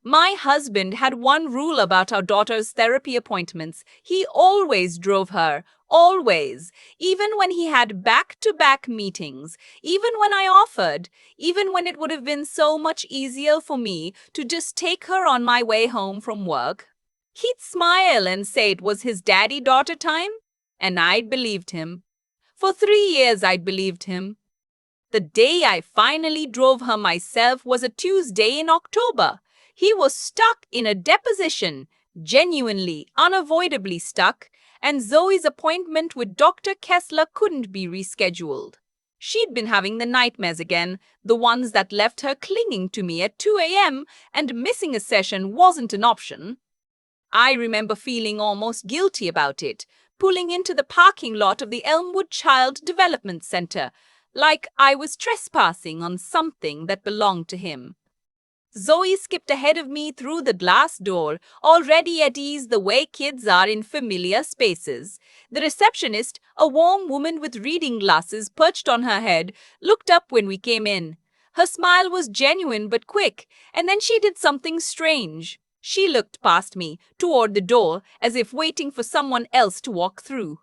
My husband had one rule about our daughter's therapy appointments. He always drove her. Always. Even when he had back-to-back meetings. Even when I offered. Even when it would have been so much easier for me to just take her on my way home from work. He'd smile and say it was his daddy-daughter time. And I'd believed him. For 3 years I'd believed him. The day I finally drove her myself was a Tuesday in October. He was stuck in a deposition, genuinely, unavoidably stuck, and Zoe's appointment with Dr. Kessler couldn't be rescheduled. She'd been having the nightmares again, the ones that left her clinging to me at 2 a.m., and missing a session wasn't an option. I remember feeling almost guilty about it, pulling into the parking lot of the Elmwood Child Development Center, like I was trespassing on something that belonged to him. Zoe skipped ahead of me through the glass door, already at ease the way kids are in familiar spaces. The receptionist, a warm woman with reading glasses perched on her head, looked up when we came in. Her smile was genuine but quick, and then she did something strange. She looked past me, toward the door, as if waiting for someone else to walk through.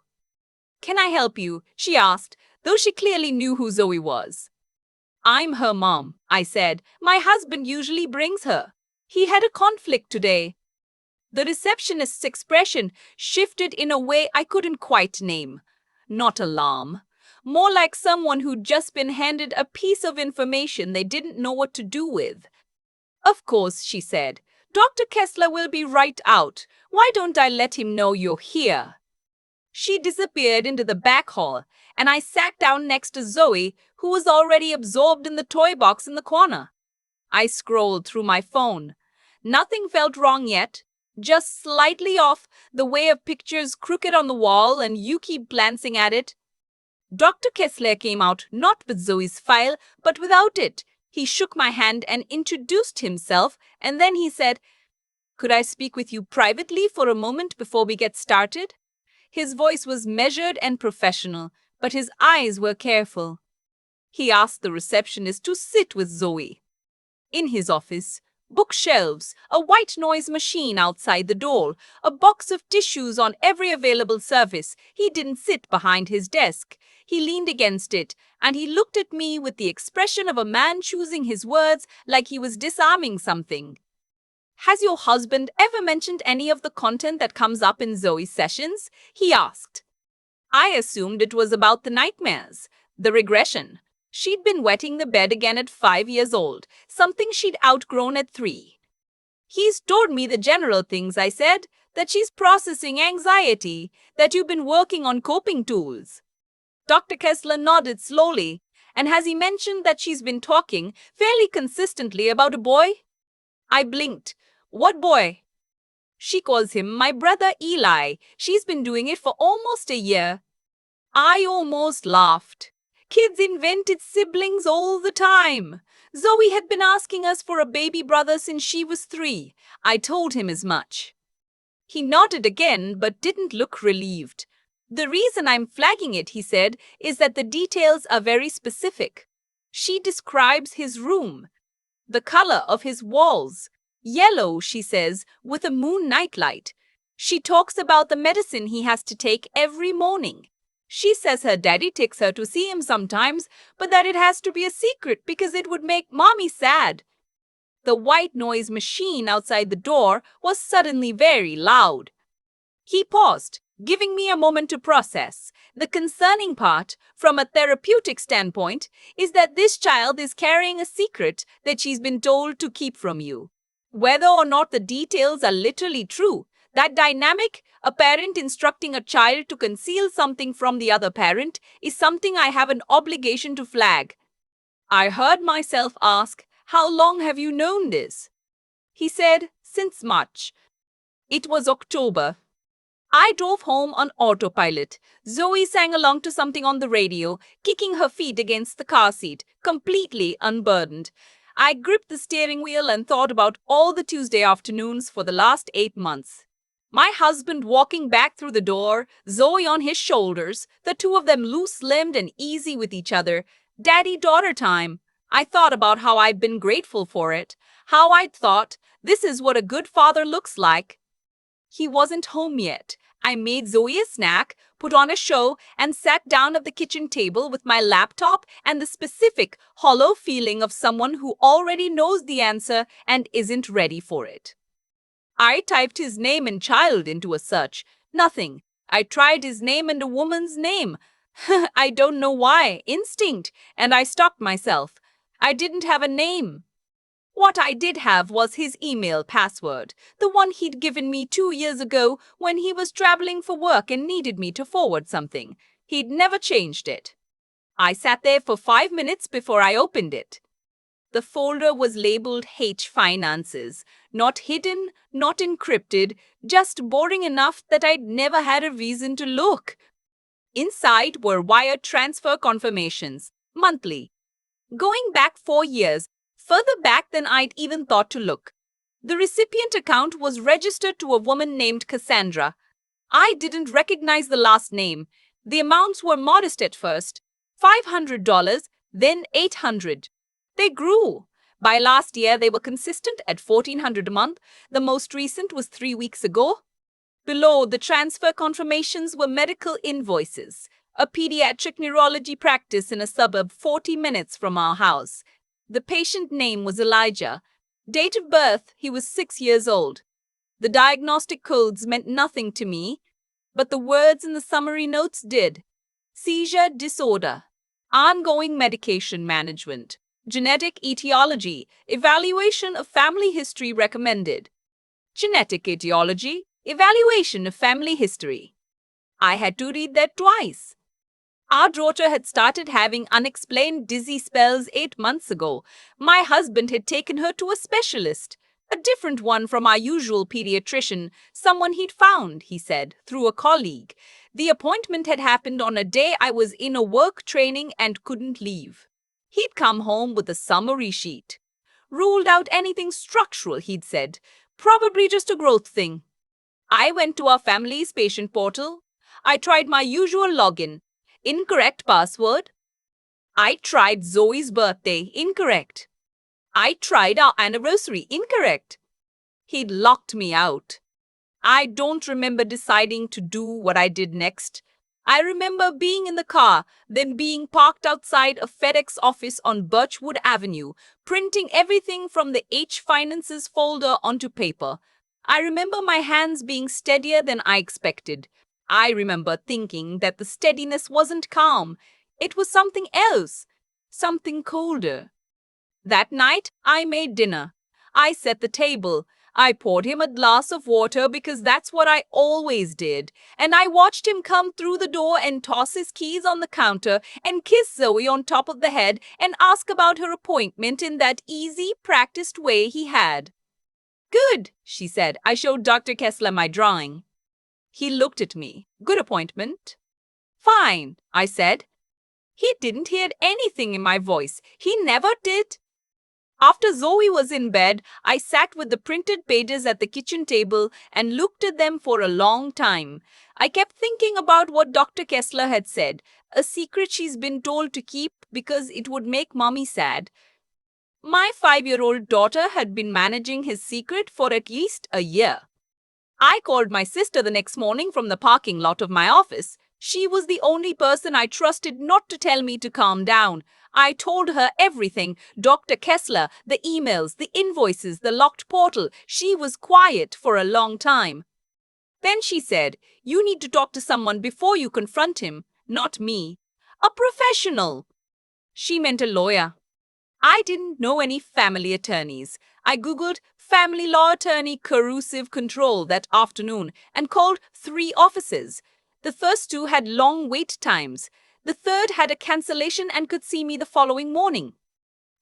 "Can I help you?" she asked, though she clearly knew who Zoe was. "I'm her mom," I said. "My husband usually brings her. He had a conflict today." The receptionist's expression shifted in a way I couldn't quite name. Not alarm. More like someone who'd just been handed a piece of information they didn't know what to do with. "Of course," she said. "Dr. Kessler will be right out. Why don't I let him know you're here?" She disappeared into the back hall, and I sat down next to Zoe, who was already absorbed in the toy box in the corner. I scrolled through my phone. Nothing felt wrong yet, just slightly off, the way of pictures crooked on the wall and you keep glancing at it. Dr. Kessler came out not with Zoe's file, but without it. He shook my hand and introduced himself, and then he said, "Could I speak with you privately for a moment before we get started?" His voice was measured and professional, but his eyes were careful. He asked the receptionist to sit with Zoe. In his office, bookshelves, a white noise machine outside the door, a box of tissues on every available surface. He didn't sit behind his desk. He leaned against it, and he looked at me with the expression of a man choosing his words like he was disarming something. "Has your husband ever mentioned any of the content that comes up in Zoe's sessions?" he asked. I assumed it was about the nightmares, the regression. She'd been wetting the bed again at 5 years old, something she'd outgrown at 3. "He's told me the general things," I said, "that she's processing anxiety, that you've been working on coping tools." Dr. Kessler nodded slowly. "And has he mentioned that she's been talking fairly consistently about a boy?" I blinked. "What boy?" "She calls him my brother Eli. She's been doing it for almost a year." I almost laughed. Kids invented siblings all the time. Zoe had been asking us for a baby brother since she was 3. I told him as much. He nodded again, but didn't look relieved. "The reason I'm flagging it," he said, "is that the details are very specific. She describes his room, the color of his walls. Yellow, she says, with a moon nightlight. She talks about the medicine he has to take every morning. She says her daddy takes her to see him sometimes, but that it has to be a secret because it would make mommy sad." The white noise machine outside the door was suddenly very loud. He paused, giving me a moment to process. "The concerning part, from a therapeutic standpoint, is that this child is carrying a secret that she's been told to keep from you. Whether or not the details are literally true, that dynamic, a parent instructing a child to conceal something from the other parent, is something I have an obligation to flag." I heard myself ask, "How long have you known this?" He said, "Since March." It was October. I drove home on autopilot. Zoe sang along to something on the radio, kicking her feet against the car seat, completely unburdened. I gripped the steering wheel and thought about all the Tuesday afternoons for the last 8 months. My husband walking back through the door, Zoe on his shoulders, the two of them loose-limbed and easy with each other. Daddy-daughter time. I thought about how I'd been grateful for it, how I'd thought This is what a good father looks like. He wasn't home yet. I made Zoe a snack, put on a show, and sat down at the kitchen table with my laptop and the specific, hollow feeling of someone who already knows the answer and isn't ready for it. I typed his name and child into a search. Nothing. I tried his name and a woman's name. I don't know why. Instinct. And I stopped myself. I didn't have a name. What I did have was his email password, the one he'd given me 2 years ago when he was traveling for work and needed me to forward something. He'd never changed it. I sat there for 5 minutes before I opened it. The folder was labeled H Finances, not hidden, not encrypted, just boring enough that I'd never had a reason to look. Inside were wire transfer confirmations, monthly, going back 4 years, further back than I'd even thought to look. The recipient account was registered to a woman named Cassandra. I didn't recognize the last name. The amounts were modest at first, $500, then $800. They grew. By last year, they were consistent at $1,400 a month. The most recent was 3 weeks ago. Below the transfer confirmations were medical invoices, a pediatric neurology practice in a suburb 40 minutes from our house. The patient name was Elijah. Date of birth, he was 6 years old. The diagnostic codes meant nothing to me, but the words in the summary notes did. Seizure disorder, ongoing medication management, genetic etiology, evaluation of family history recommended. Genetic etiology, evaluation of family history. I had to read that twice. Our daughter had started having unexplained dizzy spells 8 months ago. My husband had taken her to a specialist, a different one from our usual pediatrician, someone he'd found, he said, through a colleague. The appointment had happened on a day I was in a work training and couldn't leave. He'd come home with a summary sheet. Ruled out anything structural, he'd said. Probably just a growth thing. I went to our family's patient portal. I tried my usual login. Incorrect password. I tried Zoe's birthday. Incorrect. I tried our anniversary. Incorrect. He'd locked me out. I don't remember deciding to do what I did next. I remember being in the car, then being parked outside a FedEx office on Birchwood Avenue, printing everything from the H Finances folder onto paper. I remember my hands being steadier than I expected. I remember thinking that the steadiness wasn't calm. It was something else, something colder. That night, I made dinner. I set the table. I poured him a glass of water because that's what I always did. And I watched him come through the door and toss his keys on the counter and kiss Zoe on top of the head and ask about her appointment in that easy, practiced way he had. Good, she said. I showed Dr. Kessler my drawing. He looked at me. Good appointment? Fine, I said. He didn't hear anything in my voice. He never did. After Zoe was in bed, I sat with the printed pages at the kitchen table and looked at them for a long time. I kept thinking about what Dr. Kessler had said, a secret she's been told to keep because it would make Mommy sad. My 5-year-old daughter had been managing his secret for at least a year. I called my sister the next morning from the parking lot of my office. She was the only person I trusted not to tell me to calm down. I told her everything, Dr. Kessler, the emails, the invoices, the locked portal. She was quiet for a long time. Then she said, "You need to talk to someone before you confront him, not me. A professional." She meant a lawyer. I didn't know any family attorneys. I Googled family law attorney corrosive control that afternoon and called 3 offices. The first 2 had long wait times. The third had a cancellation and could see me the following morning.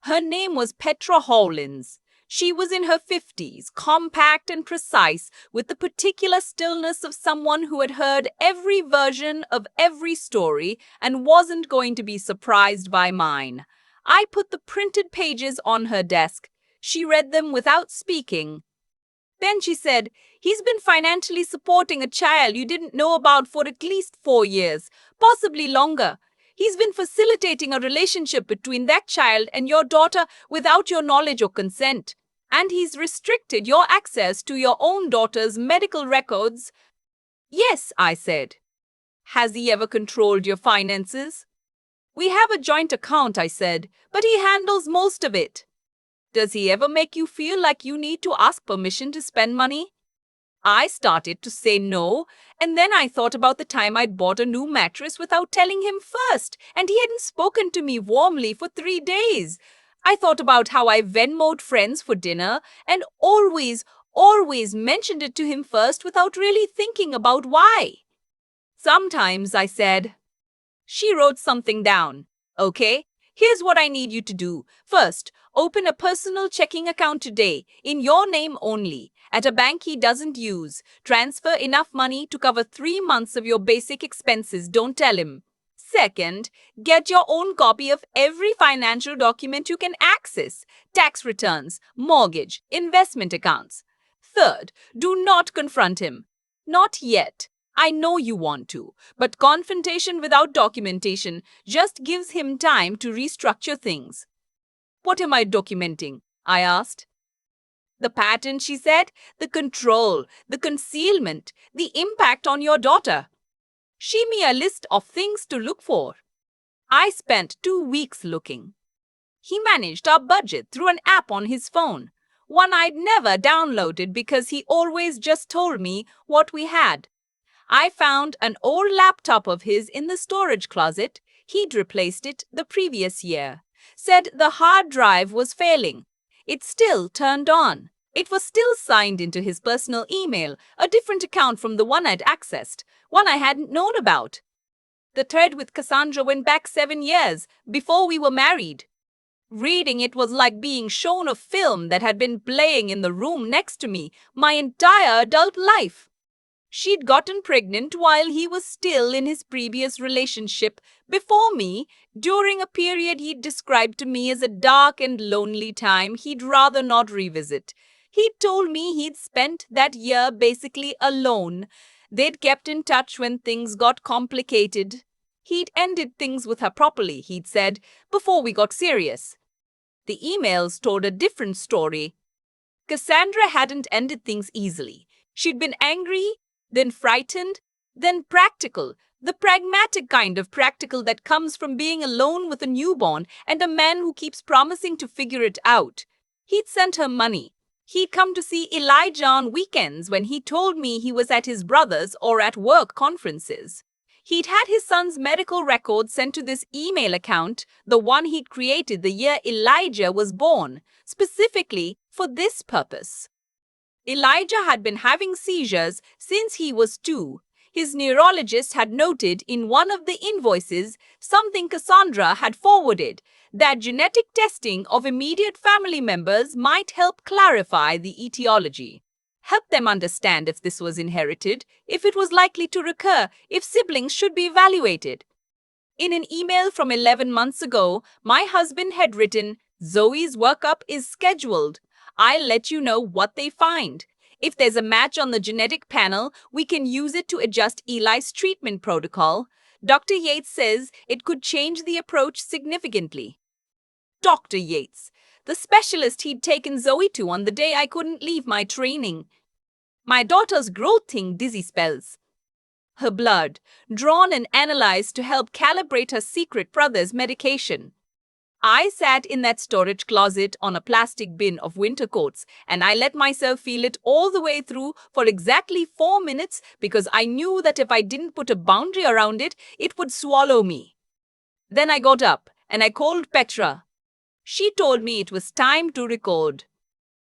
Her name was Petra Hawlins. She was in her 50s, compact and precise, with the particular stillness of someone who had heard every version of every story and wasn't going to be surprised by mine. I put the printed pages on her desk. She read them without speaking. Then she said, "He's been financially supporting a child you didn't know about for at least 4 years, possibly longer. He's been facilitating a relationship between that child and your daughter without your knowledge or consent. And he's restricted your access to your own daughter's medical records. Yes, I said. Has he ever controlled your finances? We have a joint account, I said, but he handles most of it. Does he ever make you feel like you need to ask permission to spend money? I started to say no, and then I thought about the time I'd bought a new mattress without telling him first, and he hadn't spoken to me warmly for 3 days. I thought about how I Venmo'd friends for dinner and always mentioned it to him first without really thinking about why. Sometimes I said, she wrote something down. Okay, here's what I need you to do. First, open a personal checking account today, in your name only, at a bank he doesn't use. Transfer enough money to cover 3 months of your basic expenses. Don't tell him. Second, get your own copy of every financial document you can access. Tax returns, mortgage, investment accounts. Third, do not confront him. Not yet. I know you want to, but confrontation without documentation just gives him time to restructure things. What am I documenting? I asked. The pattern, she said, the control, the concealment, the impact on your daughter. She me a list of things to look for. I spent 2 weeks looking. He managed our budget through an app on his phone, one I'd never downloaded because he always just told me what we had. I found an old laptop of his in the storage closet. He'd replaced it the previous year. Said the hard drive was failing. It still turned on. It was still signed into his personal email, a different account from the one I'd accessed, one I hadn't known about. The thread with Cassandra went back 7 years, before we were married. Reading it was like being shown a film that had been playing in the room next to me my entire adult life. She'd gotten pregnant while he was still in his previous relationship before me, during a period he'd described to me as a dark and lonely time he'd rather not revisit. He'd told me he'd spent that year basically alone. They'd kept in touch when things got complicated. He'd ended things with her properly, he'd said, before we got serious. The emails told a different story. Cassandra hadn't ended things easily. She'd been angry, then frightened, then practical, the pragmatic kind of practical that comes from being alone with a newborn and a man who keeps promising to figure it out. He'd sent her money. He'd come to see Elijah on weekends when he told me he was at his brother's or at work conferences. He'd had his son's medical records sent to this email account, the one he'd created the year Elijah was born, specifically for this purpose. Elijah had been having seizures since he was 2. His neurologist had noted in one of the invoices something Cassandra had forwarded, that genetic testing of immediate family members might help clarify the etiology. Help them understand if this was inherited, if it was likely to recur, if siblings should be evaluated. In an email from 11 months ago, my husband had written, Zoe's workup is scheduled. I'll let you know what they find. If there's a match on the genetic panel, we can use it to adjust Eli's treatment protocol. Dr. Yates says it could change the approach significantly. Dr. Yates, the specialist he'd taken Zoe to on the day I couldn't leave my training. My daughter's growth thing dizzy spells. Her blood, drawn and analyzed to help calibrate her secret brother's medication. I sat in that storage closet on a plastic bin of winter coats, and I let myself feel it all the way through for exactly 4 minutes because I knew that if I didn't put a boundary around it, it would swallow me. Then I got up and I called Petra. She told me it was time to record.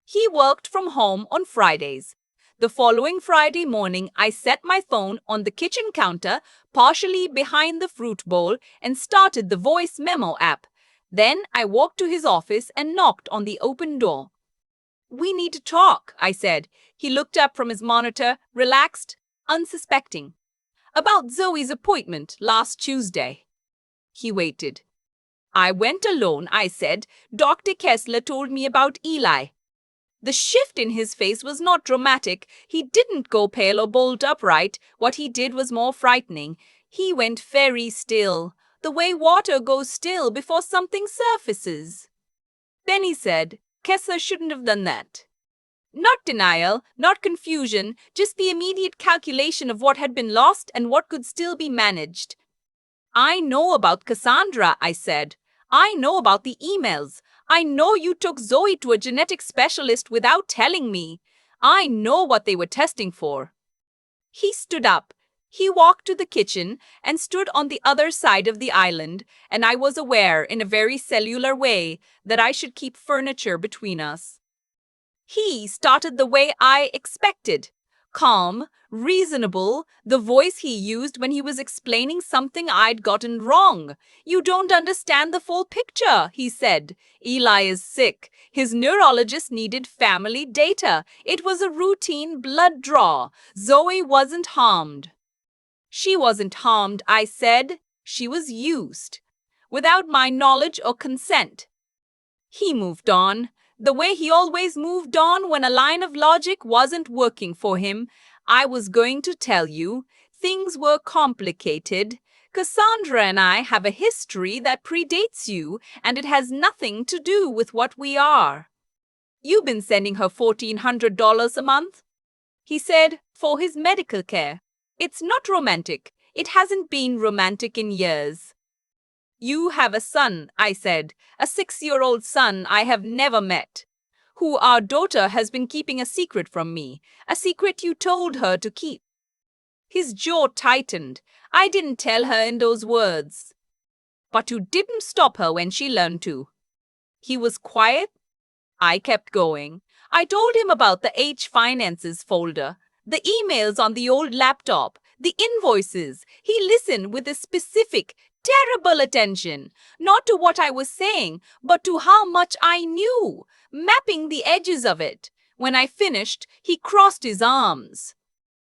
He worked from home on Fridays. The following Friday morning, I set my phone on the kitchen counter, partially behind the fruit bowl, and started the voice memo app. Then I walked to his office and knocked on the open door. We need to talk, I said. He looked up from his monitor, relaxed, unsuspecting. About Zoe's appointment last Tuesday. He waited. I went alone, I said. Dr. Kessler told me about Eli. The shift in his face was not dramatic. He didn't go pale or bolt upright. What he did was more frightening. He went very still, the way water goes still before something surfaces. Then he said, Kessler shouldn't have done that. Not denial, not confusion, just the immediate calculation of what had been lost and what could still be managed. I know about Cassandra, I said. I know about the emails. I know you took Zoe to a genetic specialist without telling me. I know what they were testing for. He stood up. He walked to the kitchen and stood on the other side of the island, and I was aware, in a very cellular way, that I should keep furniture between us. He started the way I expected. Calm, reasonable, the voice he used when he was explaining something I'd gotten wrong. You don't understand the full picture, he said. Eli is sick. His neurologist needed family data. It was a routine blood draw. Zoe wasn't harmed. She wasn't harmed, I said. She was used. Without my knowledge or consent. He moved on. The way he always moved on when a line of logic wasn't working for him. I was going to tell you, things were complicated. Cassandra and I have a history that predates you, and it has nothing to do with what we are. You've been sending her $1,400 a month, he said, for his medical care. It's not romantic. It hasn't been romantic in years. You have a son, I said, a 6-year-old son I have never met, who our daughter has been keeping a secret from me, a secret you told her to keep. His jaw tightened. I didn't tell her in those words. But you didn't stop her when she learned to. He was quiet. I kept going. I told him about the H Finances folder, the emails on the old laptop, the invoices. He listened with a specific, terrible attention, not to what I was saying, but to how much I knew, mapping the edges of it. When I finished, he crossed his arms.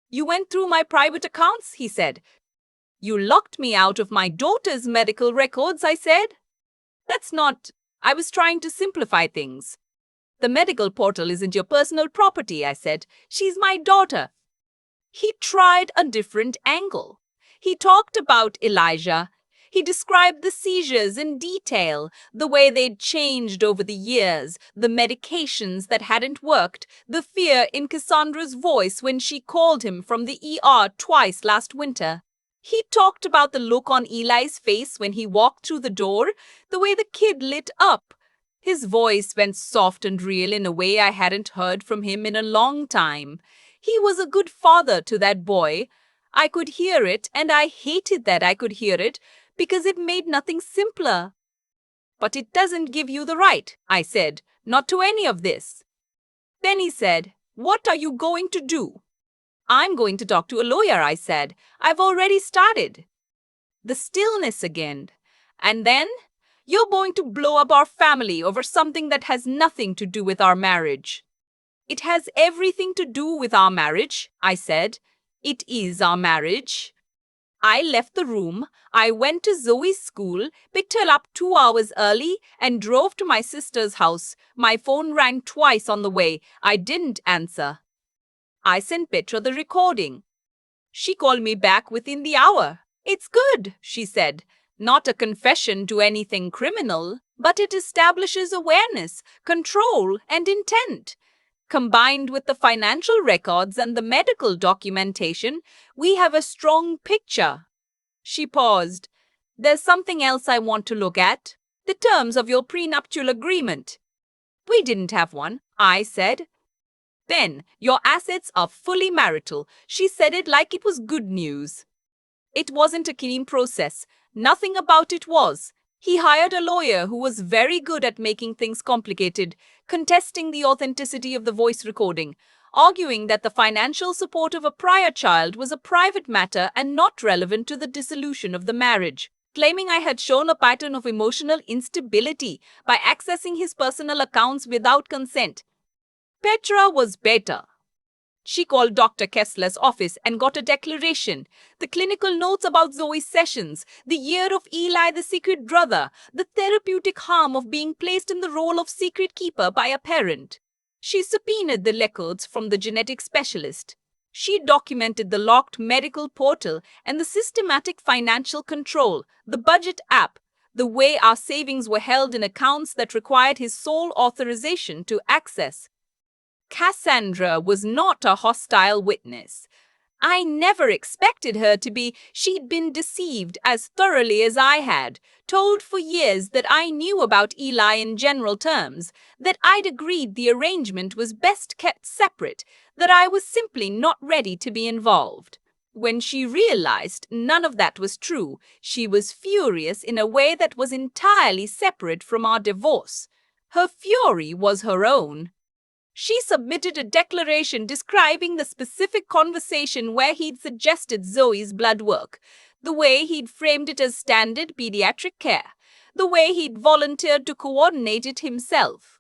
You went through my private accounts, he said. You locked me out of my daughter's medical records, I said. That's not. I was trying to simplify things. The medical portal isn't your personal property, I said. She's my daughter. He tried a different angle. He talked about Elijah. He described the seizures in detail, the way they'd changed over the years, the medications that hadn't worked, the fear in Cassandra's voice when she called him from the ER twice last winter. He talked about the look on Eli's face when he walked through the door, the way the kid lit up. His voice went soft and real in a way I hadn't heard from him in a long time. He was a good father to that boy. I could hear it, and I hated that I could hear it, because it made nothing simpler. But it doesn't give you the right, I said, not to any of this. Then he said, what are you going to do? I'm going to talk to a lawyer, I said. I've already started. The stillness again. And then? You're going to blow up our family over something that has nothing to do with our marriage. It has everything to do with our marriage, I said. It is our marriage. I left the room. I went to Zoe's school, picked her up 2 hours early, and drove to my sister's house. My phone rang twice on the way. I didn't answer. I sent Petra the recording. She called me back within the hour. It's good, she said. Not a confession to anything criminal, but it establishes awareness, control, and intent. Combined with the financial records and the medical documentation, we have a strong picture. She paused. There's something else I want to look at. The terms of your prenuptial agreement. We didn't have one, I said. Then, your assets are fully marital. She said it like it was good news. It wasn't a clean process. Nothing about it was. He hired a lawyer who was very good at making things complicated, contesting the authenticity of the voice recording, arguing that the financial support of a prior child was a private matter and not relevant to the dissolution of the marriage, claiming I had shown a pattern of emotional instability by accessing his personal accounts without consent. Petra was better. She called Dr. Kessler's office and got a declaration, the clinical notes about Zoe's sessions, the year of Eli the secret brother, the therapeutic harm of being placed in the role of secret keeper by a parent. She subpoenaed the records from the genetic specialist. She documented the locked medical portal and the systematic financial control, the budget app, the way our savings were held in accounts that required his sole authorization to access. Cassandra was not a hostile witness. I never expected her to be. She'd been deceived as thoroughly as I had, told for years that I knew about Eli in general terms, that I'd agreed the arrangement was best kept separate, that I was simply not ready to be involved. When she realized none of that was true, she was furious in a way that was entirely separate from our divorce. Her fury was her own. She submitted a declaration describing the specific conversation where he'd suggested Zoe's blood work, the way he'd framed it as standard pediatric care, the way he'd volunteered to coordinate it himself.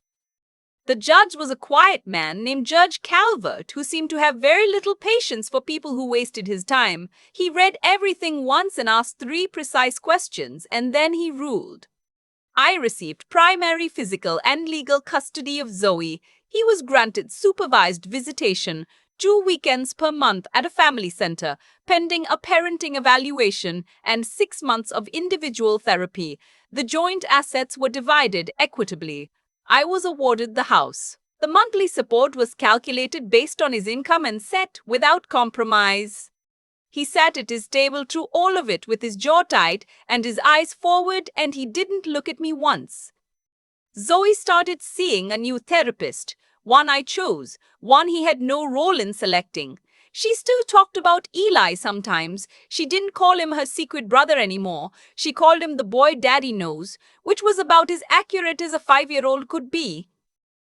The judge was a quiet man named Judge Calvert, who seemed to have very little patience for people who wasted his time. He read everything once and asked 3 precise questions, and then he ruled. I received primary physical and legal custody of Zoe. He was granted supervised visitation, 2 weekends per month at a family center, pending a parenting evaluation, and 6 months of individual therapy. The joint assets were divided equitably. I was awarded the house. The monthly support was calculated based on his income and set without compromise. He sat at his table through all of it with his jaw tight and his eyes forward, and he didn't look at me once. Zoe started seeing a new therapist, one I chose, one he had no role in selecting. She still talked about Eli sometimes. She didn't call him her secret brother anymore. She called him the boy daddy knows, which was about as accurate as a 5-year-old could be.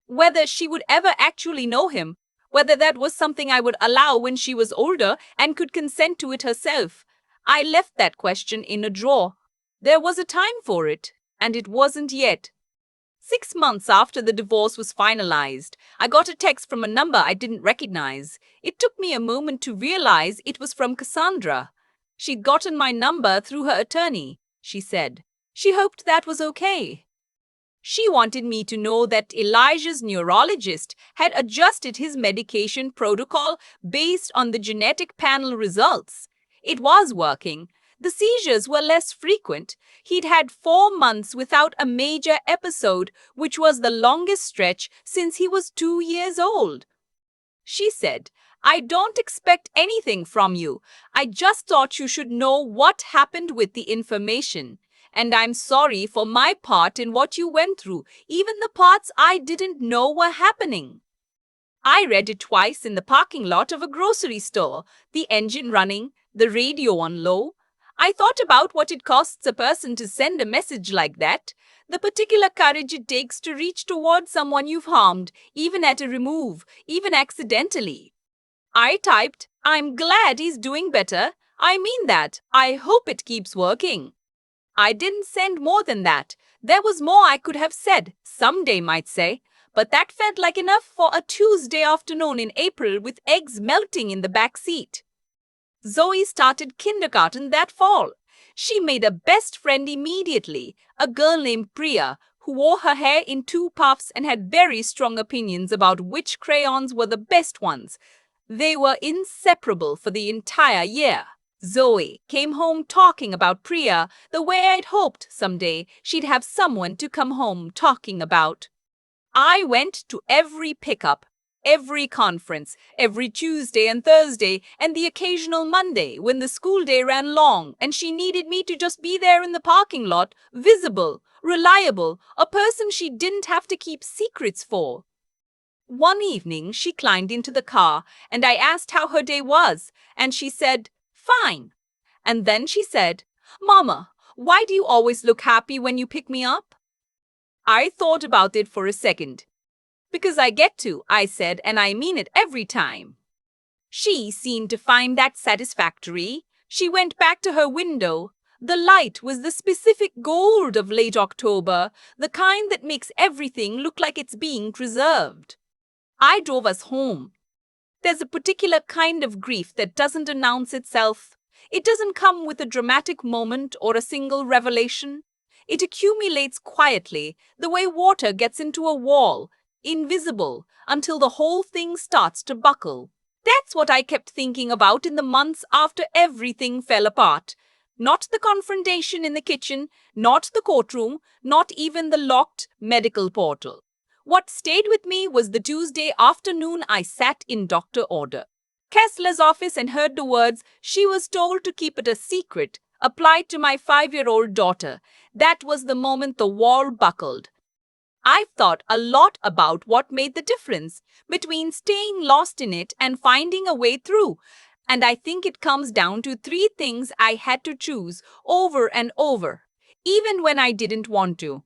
Whether she would ever actually know him, whether that was something I would allow when she was older and could consent to it herself, I left that question in a drawer. There was a time for it, and it wasn't yet. 6 months after the divorce was finalized, I got a text from a number I didn't recognize. It took me a moment to realize it was from Cassandra. She'd gotten my number through her attorney, she said. She hoped that was okay. She wanted me to know that Elijah's neurologist had adjusted his medication protocol based on the genetic panel results. It was working. The seizures were less frequent. He'd had 4 months without a major episode, which was the longest stretch since he was 2 years old. She said, "I don't expect anything from you. I just thought you should know what happened with the information. And I'm sorry for my part in what you went through, even the parts I didn't know were happening." I read it twice in the parking lot of a grocery store, the engine running, the radio on low. I thought about what it costs a person to send a message like that, the particular courage it takes to reach towards someone you've harmed, even at a remove, even accidentally. I typed, "I'm glad he's doing better. I mean that. I hope it keeps working." I didn't send more than that. There was more I could have said, someday might say, but that felt like enough for a Tuesday afternoon in April with eggs melting in the back seat. Zoe started kindergarten that fall. She made a best friend immediately, a girl named Priya, who wore her hair in 2 puffs and had very strong opinions about which crayons were the best ones. They were inseparable for the entire year. Zoe came home talking about Priya the way I'd hoped someday she'd have someone to come home talking about. I went to every pickup, every conference, every Tuesday and Thursday, and the occasional Monday when the school day ran long and she needed me to just be there in the parking lot, visible, reliable, a person she didn't have to keep secrets for. One evening, she climbed into the car and I asked how her day was, and she said, "Fine." And then she said, "Mama, why do you always look happy when you pick me up?" I thought about it for a second. "Because I get to," I said, "and I mean it every time." She seemed to find that satisfactory. She went back to her window. The light was the specific gold of late October, the kind that makes everything look like it's being preserved. I drove us home. There's a particular kind of grief that doesn't announce itself. It doesn't come with a dramatic moment or a single revelation. It accumulates quietly, the way water gets into a wall, invisible, until the whole thing starts to buckle. That's what I kept thinking about in the months after everything fell apart. Not the confrontation in the kitchen, not the courtroom, not even the locked medical portal. What stayed with me was the Tuesday afternoon I sat in Dr. Order. Kessler's office and heard the words she was told to keep it a secret applied to my 5-year-old daughter. That was the moment the wall buckled. I've thought a lot about what made the difference between staying lost in it and finding a way through. And I think it comes down to three things I had to choose over and over, even when I didn't want to.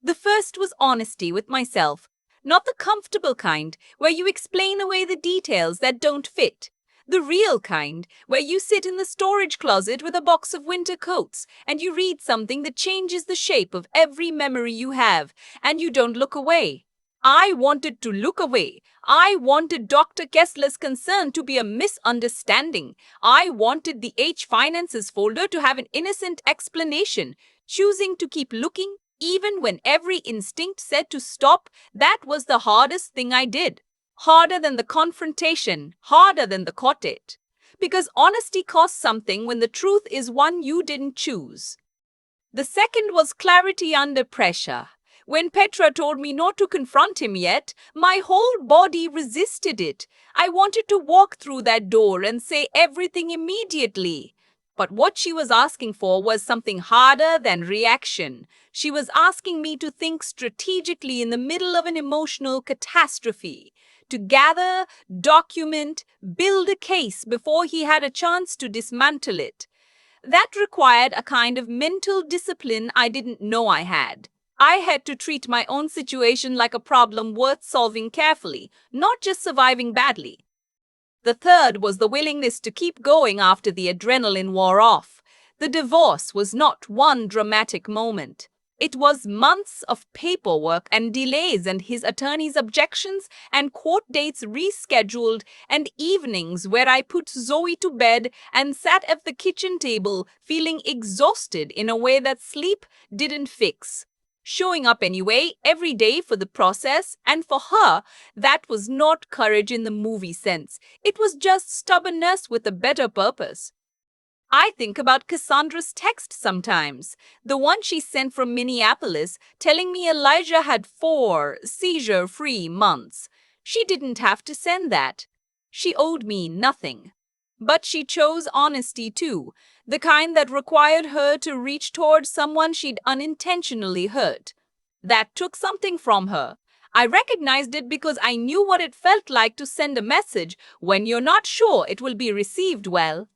The first was honesty with myself, not the comfortable kind where you explain away the details that don't fit. The real kind, where you sit in the storage closet with a box of winter coats and you read something that changes the shape of every memory you have, and you don't look away. I wanted to look away. I wanted Dr. Kessler's concern to be a misunderstanding. I wanted the H Finances folder to have an innocent explanation. Choosing to keep looking, even when every instinct said to stop, that was the hardest thing I did. Harder than the confrontation, harder than the quartet. Because honesty costs something when the truth is one you didn't choose. The second was clarity under pressure. When Petra told me not to confront him yet, my whole body resisted it. I wanted to walk through that door and say everything immediately. But what she was asking for was something harder than reaction. She was asking me to think strategically in the middle of an emotional catastrophe, to gather, document, build a case before he had a chance to dismantle it. That required a kind of mental discipline I didn't know I had. I had to treat my own situation like a problem worth solving carefully, not just surviving badly. The third was the willingness to keep going after the adrenaline wore off. The divorce was not one dramatic moment. It was months of paperwork and delays and his attorney's objections and court dates rescheduled and evenings where I put Zoe to bed and sat at the kitchen table feeling exhausted in a way that sleep didn't fix. Showing up anyway, every day for the process, and for her, that was not courage in the movie sense. It was just stubbornness with a better purpose. I think about Cassandra's text sometimes, the one she sent from Minneapolis telling me Elijah had 4 seizure-free months. She didn't have to send that. She owed me nothing. But she chose honesty too, the kind that required her to reach toward someone she'd unintentionally hurt. That took something from her. I recognized it because I knew what it felt like to send a message when you're not sure it will be received well.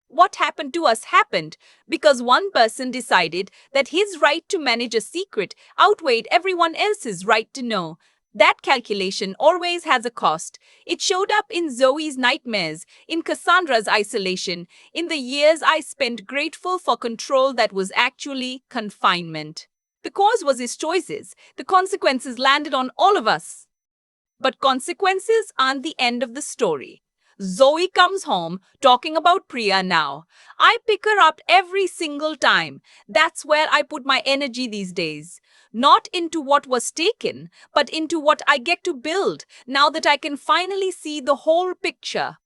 What happened to us happened because one person decided that his right to manage a secret outweighed everyone else's right to know. That calculation always has a cost. It showed up in Zoe's nightmares, in Cassandra's isolation, in the years I spent grateful for control that was actually confinement. The cause was his choices. The consequences landed on all of us. But consequences aren't the end of the story. Zoe comes home talking about Priya now. I pick her up every single time. That's where I put my energy these days. Not into what was taken, but into what I get to build now that I can finally see the whole picture.